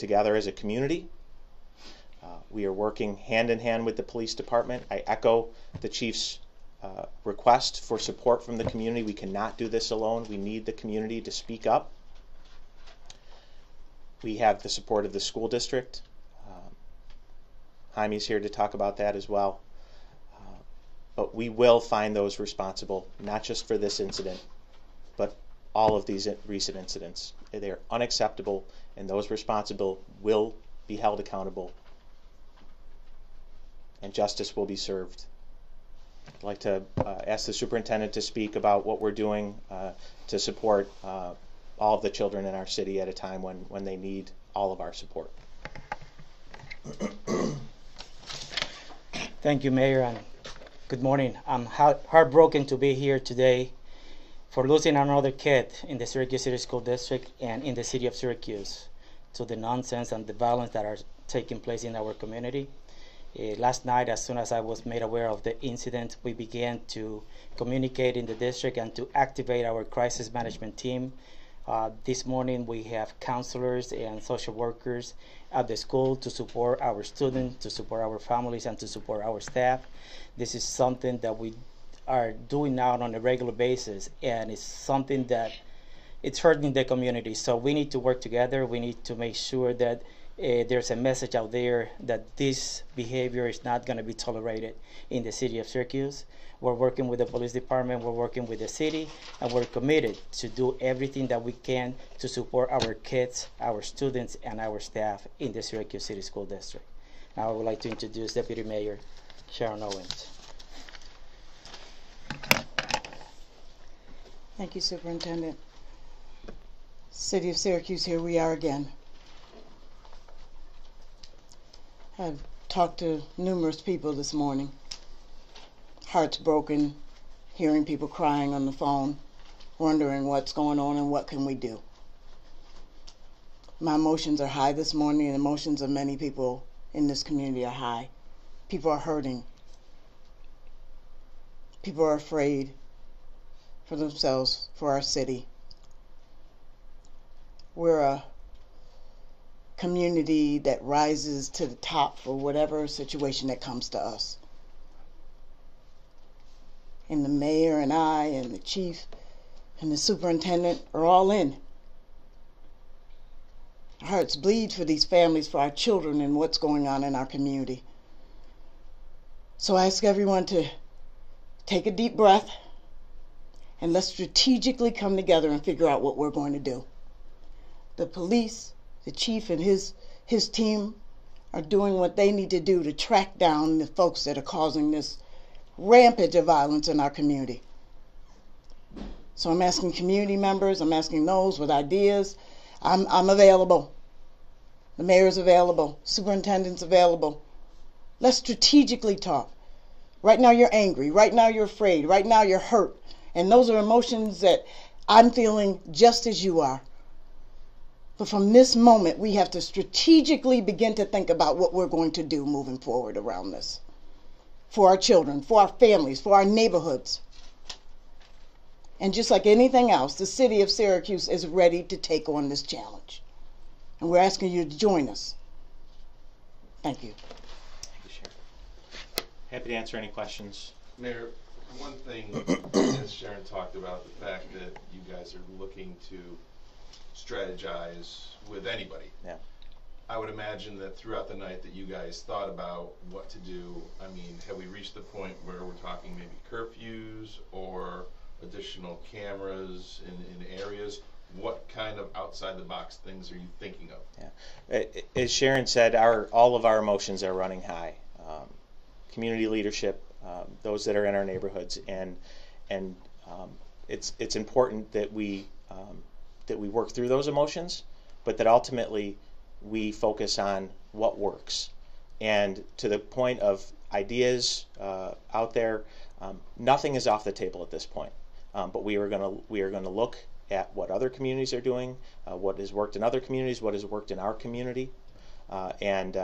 together as a community. We are working hand in hand with the police department. I echo the chief's request for support from the community. We cannot do this alone. We need the community to speak up. We have the support of the school district. Jaime's here to talk about that as well. But we will find those responsible, not just for this incident, but all of these recent incidents. They are unacceptable, and those responsible will be held accountable, and justice will be served. I'd like to ask the superintendent to speak about what we're doing to support all of the children in our city at a time when they need all of our support. Thank you, Mayor, and good morning. I'm heartbroken to be here today for losing another kid in the Syracuse City School District and in the city of Syracuse to the nonsense and the violence that are taking place in our community. Last night, as soon as I was made aware of the incident, we began to communicate in the district and to activate our crisis management team. This morning, we have counselors and social workers at the school to support our students, to support our families, and to support our staff. This is something that we are doing now on a regular basis, and it's something that it's hurting the community. So we need to work together. We need to make sure that there's a message out there that this behavior is not going to be tolerated in the city of Syracuse. We're working with the police department, we're working with the city, and we're committed to do everything that we can to support our kids, our students, and our staff in the Syracuse City School District. Now I would like to introduce Deputy Mayor Sharon Owens. Thank you, Superintendent. City of Syracuse, here we are again. I've talked to numerous people this morning. Hearts broken, hearing people crying on the phone, wondering what's going on and what can we do. My emotions are high this morning, and emotions of many people in this community are high. People are hurting. People are afraid for themselves, for our city. We're a community that rises to the top for whatever situation that comes to us. And the mayor and I and the chief and the superintendent are all in. Our hearts bleed for these families, for our children, and what's going on in our community. So I ask everyone to take a deep breath and let's strategically come together and figure out what we're going to do. The police, the chief and his team are doing what they need to do to track down the folks that are causing this rampage of violence in our community. So I'm asking community members, I'm asking those with ideas. I'm available. The mayor's available. Superintendent's available. Let's strategically talk. Right now you're angry. Right now you're afraid. Right now you're hurt. And those are emotions that I'm feeling just as you are. But from this moment, we have to strategically begin to think about what we're going to do moving forward around this. For our children, for our families, for our neighborhoods. And just like anything else, the city of Syracuse is ready to take on this challenge. And we're asking you to join us. Thank you. Thank you, Sharon. Happy to answer any questions. Mayor, one thing, as Sharon talked about, the fact that you guys are looking to strategize with anybody. Yeah. I would imagine that throughout the night that you guys thought about what to do. I mean, have we reached the point where we're talking maybe curfews or additional cameras in areas? What kind of outside the box things are you thinking of? Yeah. As Sharon said, all of our emotions are running high. Community leadership, those that are in our neighborhoods, and it's important that we work through those emotions, but that ultimately we focus on what works. And to the point of ideas out there, nothing is off the table at this point. But we are going to look at what other communities are doing, what has worked in other communities, what has worked in our community, and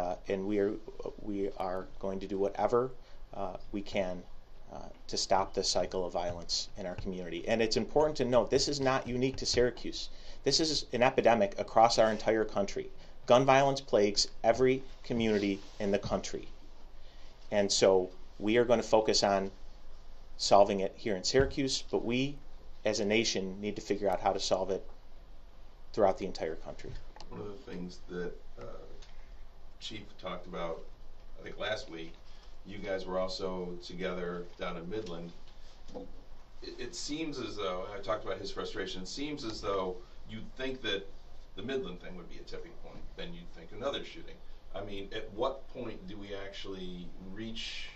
we are going to do whatever we can to stop this cycle of violence in our community. And it's important to note this is not unique to Syracuse. This is an epidemic across our entire country. gun violence plagues every community in the country. And so we are going to focus on solving it here in Syracuse, but we as a nation need to figure out how to solve it throughout the entire country. One of the things that Chief talked about, I think last week, you guys were also together down in Midland. It seems as though, and I talked about his frustration, it seems as though you'd think that the Midland thing would be a tipping point, then you'd think another shooting. I mean, at what point do we actually reach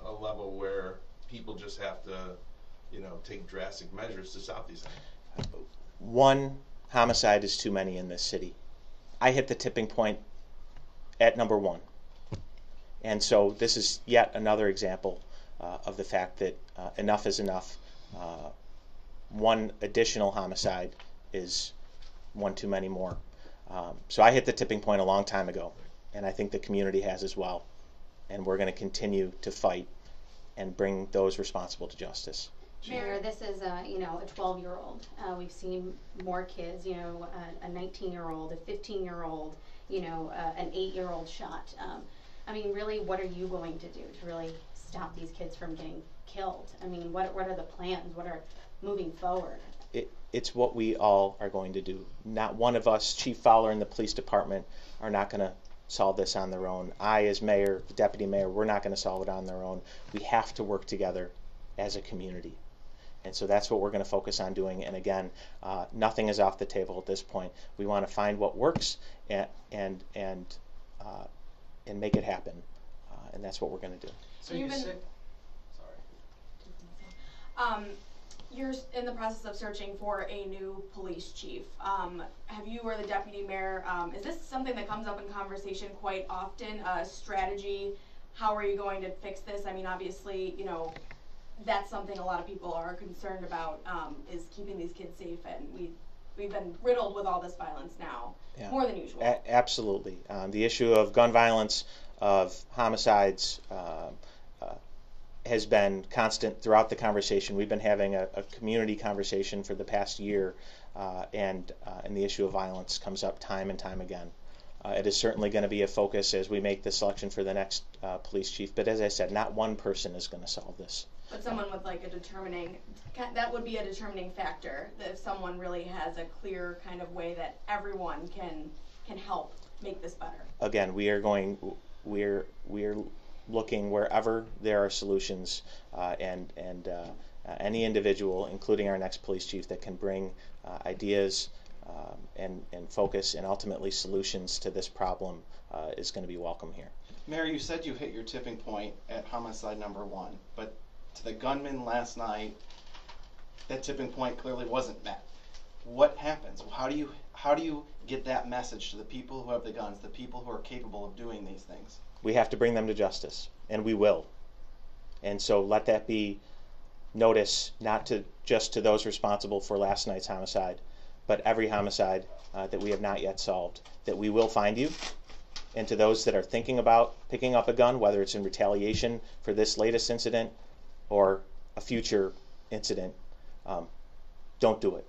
a level where people just have to, you know, take drastic measures to stop these things? One homicide is too many in this city. I hit the tipping point at number 1. And so this is yet another example of the fact that enough is enough. One additional homicide is one too many more. So I hit the tipping point a long time ago, and I think the community has as well. And we're going to continue to fight and bring those responsible to justice. Mayor, this is a 12-year-old. We've seen more kids, a 19-year-old, a 15-year-old, an 8-year-old shot. I mean, really, what are you going to do to really stop these kids from getting killed? I mean, what are the plans? What are moving forward? It's what we all are going to do. Not one of us, Chief Fowler and the police department, are not going to solve this on their own. I, as mayor, the deputy mayor, we're not going to solve it on their own. We have to work together as a community. And so that's what we're going to focus on doing. And again, nothing is off the table at this point. We want to find what works and make it happen. And that's what we're going to do. So you said, sorry. You're in the process of searching for a new police chief. Have you or the deputy mayor, is this something that comes up in conversation quite often, strategy? How are you going to fix this? I mean, obviously, that's something a lot of people are concerned about, is keeping these kids safe, and we've been riddled with all this violence now, more than usual. Absolutely. The issue of gun violence, of homicides, has been constant throughout the conversation. We've been having a community conversation for the past year, and the issue of violence comes up time and time again. It is certainly going to be a focus as we make the selection for the next police chief, but as I said, not one person is going to solve this. But someone with like that would be a determining factor, that if someone really has a clear kind of way that everyone can help make this better. Again, we're looking wherever there are solutions, and any individual, including our next police chief, that can bring ideas and focus and ultimately solutions to this problem is going to be welcome here. Mayor, you said you hit your tipping point at homicide number 1, but to the gunman last night, that tipping point clearly wasn't met. What happens? How do you get that message to the people who have the guns, the people who are capable of doing these things? We have to bring them to justice, and we will. And so let that be notice, not just to those responsible for last night's homicide, but every homicide that we have not yet solved, that we will find you. And to those that are thinking about picking up a gun, whether it's in retaliation for this latest incident or a future incident, don't do it,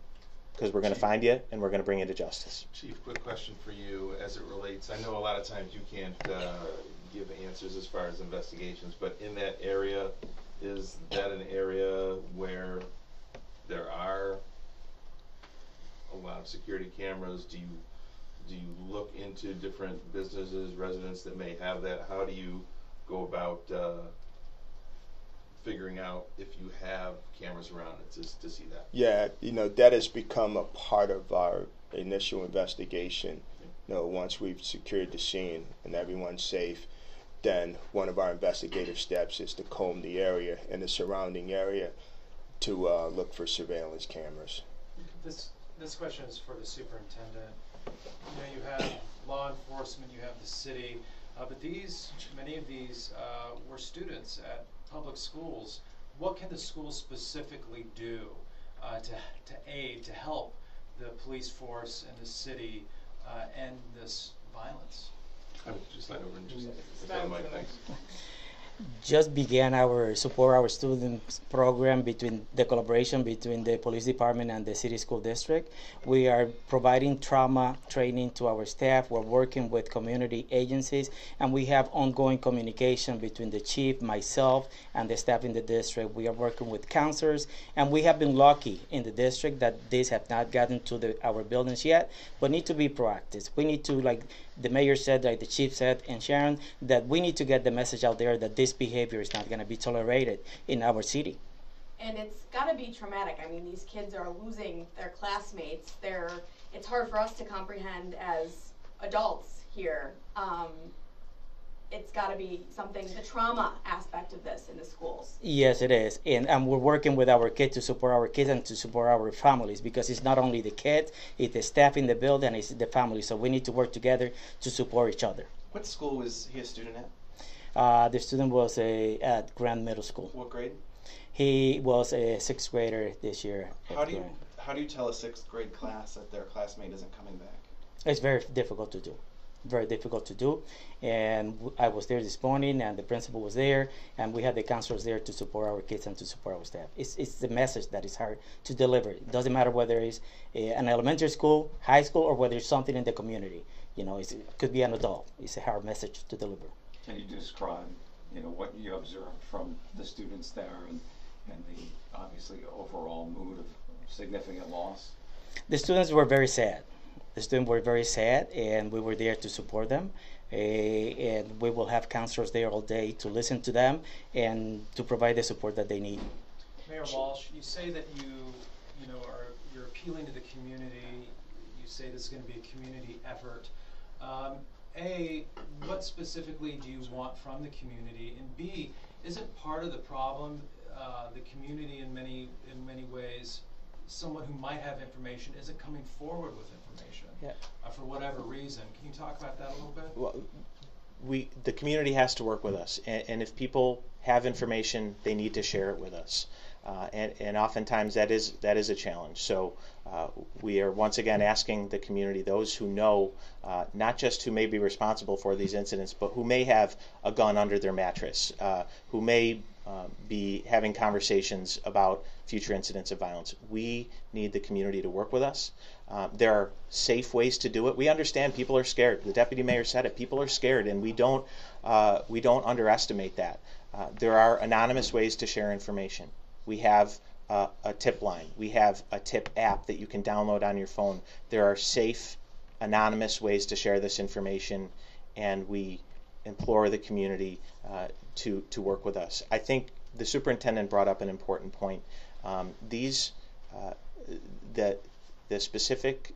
because we're going to find you and we're going to bring you to justice. Chief, quick question for you as it relates. I know a lot of times you can't give answers as far as investigations, but in that area, is that an area where there are a lot of security cameras? Do you look into different businesses, residents that may have that? How do you go about figuring out if you have cameras around it to see that? Yeah, that has become a part of our initial investigation. Once we've secured the scene and everyone's safe, then one of our investigative steps is to comb the area and the surrounding area to look for surveillance cameras. This question is for the superintendent. You have law enforcement, you have the city, but many of these were students at public schools. What can the school specifically do to aid, to help the police force and the city end this violence? I would just slide over and just the mic, thanks. just began our support our students program between the collaboration between the police department and the city school district. We are providing trauma training to our staff. We're working with community agencies, and we have ongoing communication between the chief, myself, and the staff in the district. We are working with counselors, and we have been lucky in the district that these have not gotten to our buildings yet, but need to be proactive. We need to, like the mayor said, like the chief said, and Sharon, that we need to get the message out there that this behavior is not going to be tolerated in our city. And it's got to be traumatic. I mean, these kids are losing their classmates. It's hard for us to comprehend as adults here. It's got to be something, the trauma aspect of this in the schools. Yes, it is. And we're working with our kids to support our kids and to support our families, because it's not only the kids, it's the staff in the building, it's the family. So we need to work together to support each other. What school was he a student at? The student was at Grand Middle School. What grade? He was a 6th grader this year. How do you tell a 6th grade class that their classmate isn't coming back? It's very difficult to do. Very difficult to do. And I was there this morning, and the principal was there, and we had the counselors there to support our kids and to support our staff. It's the message that is hard to deliver. It doesn't matter whether it's an elementary school, high school, or whether it's something in the community. You know, it could be an adult. It's a hard message to deliver. Can you describe, what you observed from the students there and the obviously overall mood of significant loss? The students were very sad. The students were very sad, and we were there to support them. And we will have counselors there all day to listen to them and to provide the support that they need. Mayor Walsh, you say that you're appealing to the community. You say this is going to be a community effort. A, what specifically do you want from the community? And B, isn't part of the problem the community in many ways, someone who might have information isn't coming forward with information for whatever reason? Can you talk about that a little bit? Well, the community has to work with us, and if people have information, they need to share it with us. And oftentimes that is a challenge. So we are once again asking the community, those who know, not just who may be responsible for these incidents, but who may have a gun under their mattress, who may be having conversations about future incidents of violence. We need the community to work with us. There are safe ways to do it. We understand people are scared. The deputy mayor said it. People are scared, and we don't underestimate that. There are anonymous ways to share information. We have a tip line. We have a tip app that you can download on your phone. There are safe, anonymous ways to share this information, and we implore the community to work with us. I think the superintendent brought up an important point. The specific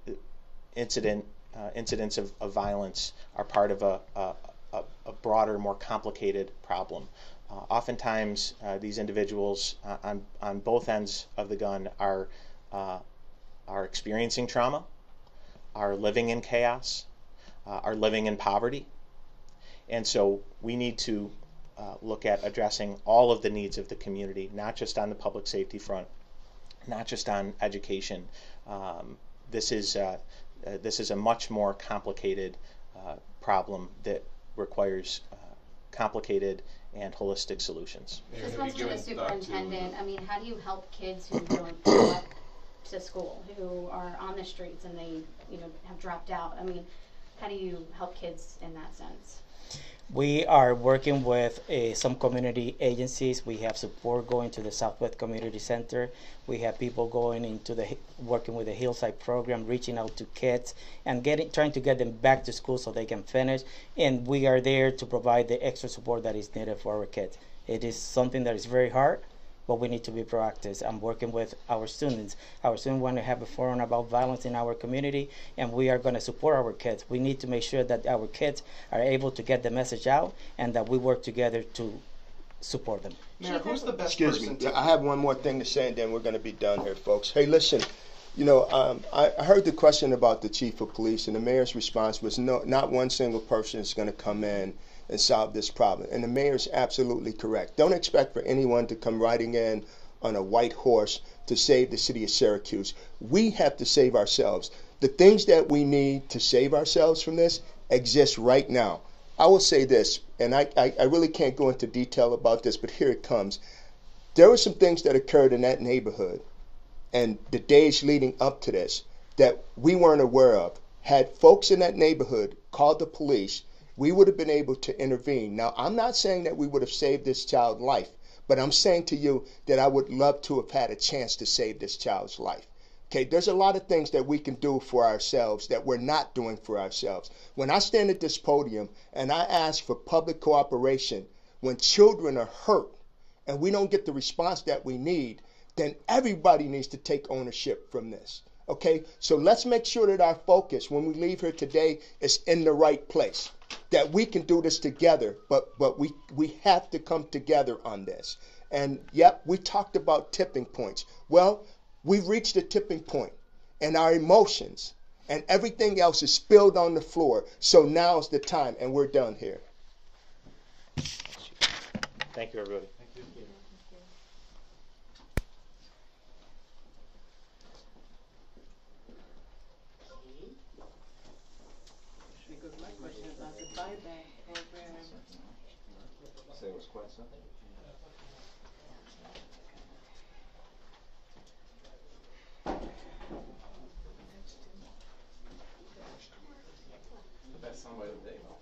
incidents of violence are part of a broader, more complicated problem. Oftentimes, these individuals on both ends of the gun are experiencing trauma, are living in chaos, are living in poverty, and so we need to look at addressing all of the needs of the community, not just on the public safety front, not just on education. This is a much more complicated problem that requires complicated and holistic solutions. This one's for the superintendent. I mean, how do you help kids who don't go up to school, who are on the streets and they, have dropped out? I mean, how do you help kids in that sense? We are working with some community agencies. We have support going to the Southwest Community Center. We have people going into working with the Hillside program, reaching out to kids and trying to get them back to school so they can finish. And we are there to provide the extra support that is needed for our kids. It is something that is very hard, but we need to be proactive. I'm working with our students. Our students want to have a forum about violence in our community, and we are going to support our kids. We need to make sure that our kids are able to get the message out and that we work together to support them. Mayor, who's the best Excuse person me. to... I have one more thing to say, and then we're going to be done here, folks. Hey, listen. I heard the question about the chief of police, and the mayor's response was not one single person is going to come in and solve this problem. And the mayor's absolutely correct. Don't expect for anyone to come riding in on a white horse to save the city of Syracuse. We have to save ourselves. The things that we need to save ourselves from this exist right now. I will say this, and I really can't go into detail about this, but here it comes. There were some things that occurred in that neighborhood and the days leading up to this that we weren't aware of. Had folks in that neighborhood called the police, we would have been able to intervene. Now, I'm not saying that we would have saved this child's life, but I'm saying to you that I would love to have had a chance to save this child's life. Okay, there's a lot of things that we can do for ourselves that we're not doing for ourselves. When I stand at this podium and I ask for public cooperation, when children are hurt and we don't get the response that we need, then everybody needs to take ownership from this. Okay, so let's make sure that our focus when we leave here today is in the right place, that we can do this together, but we have to come together on this. And yep, we talked about tipping points. Well, we've reached a tipping point, and our emotions and everything else is spilled on the floor. So now's the time, and we're done here. Thank you, everybody. Thank you. Because my question about the buyback program. Say it was quite simple. The best soundbite of the day, though.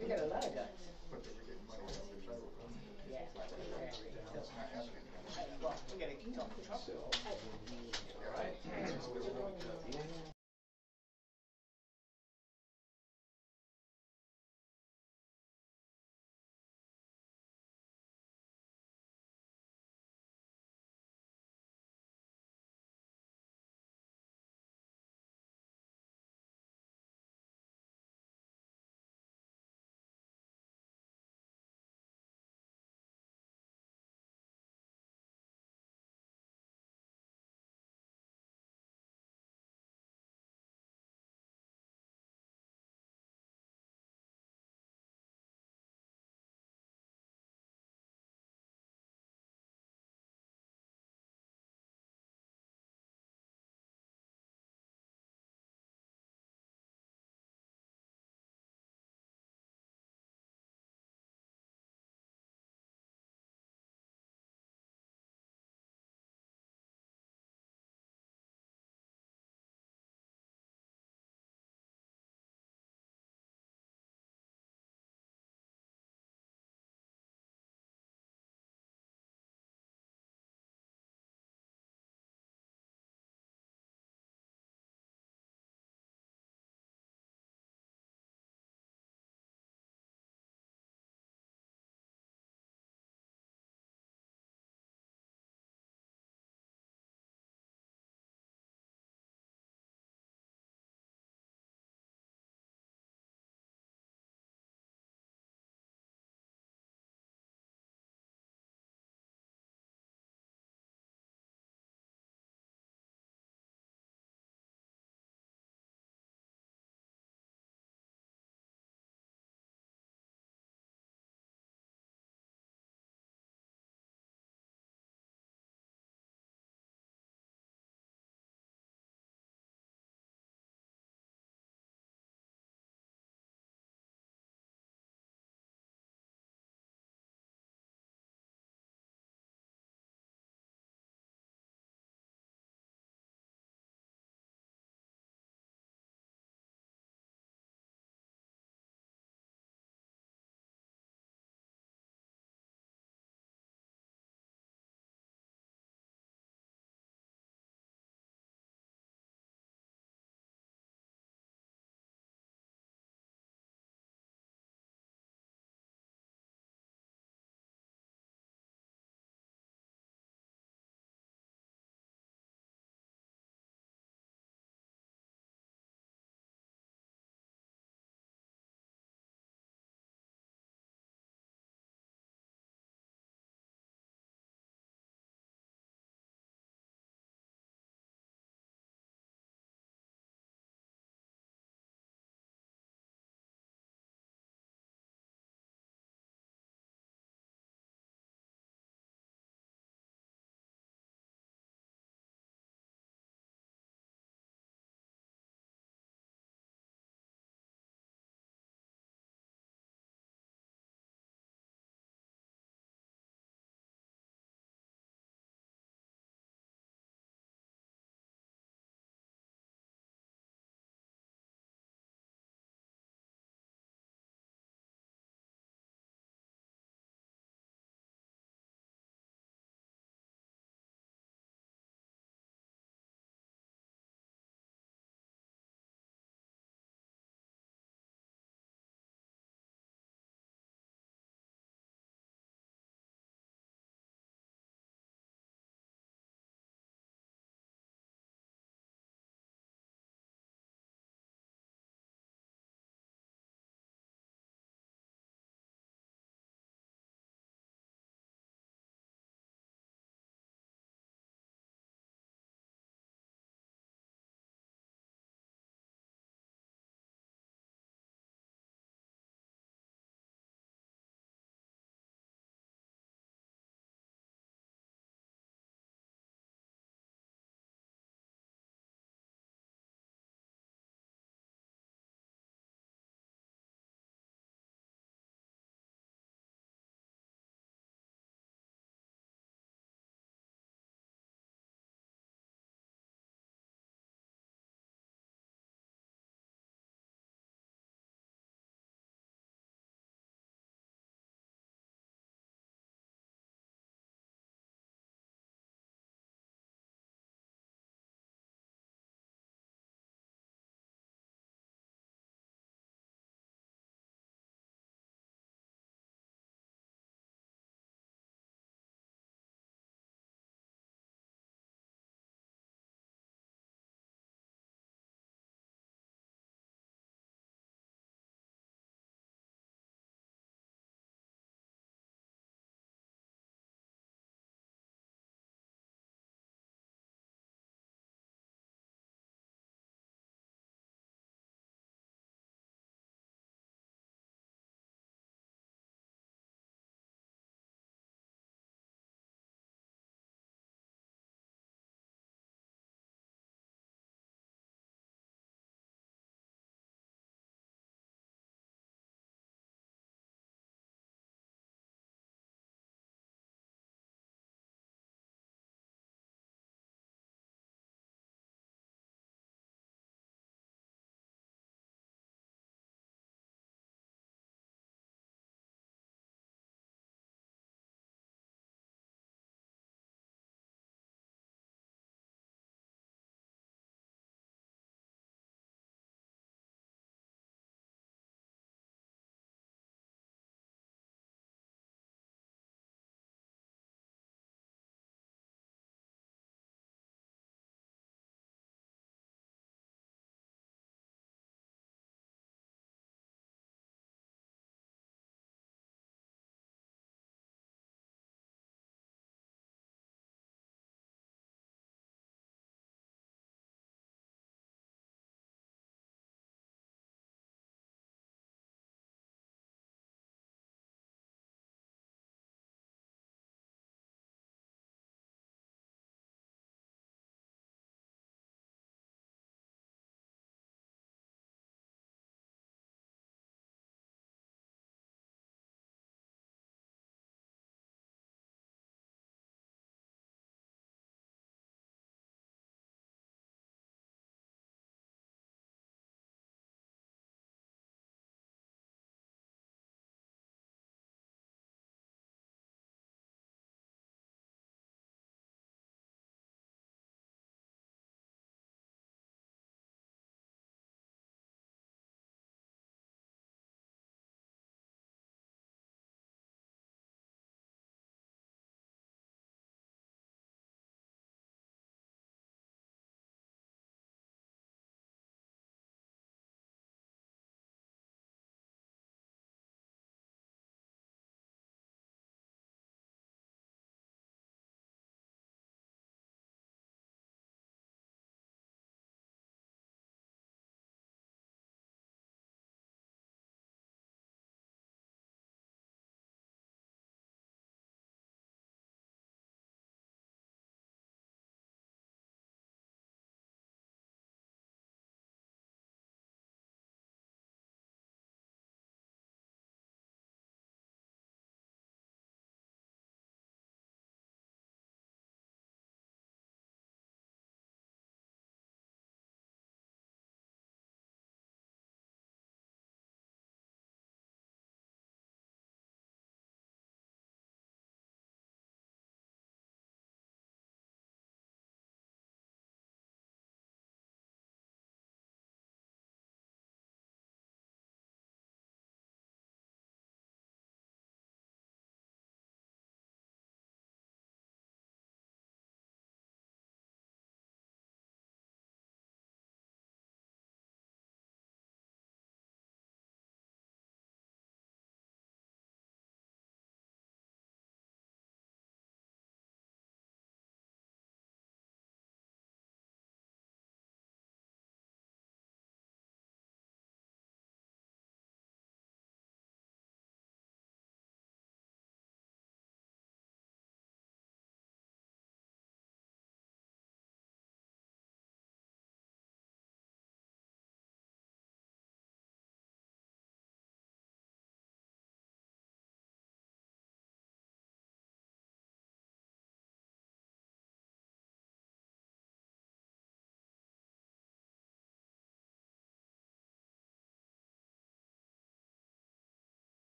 We got a lot of guns. Yeah.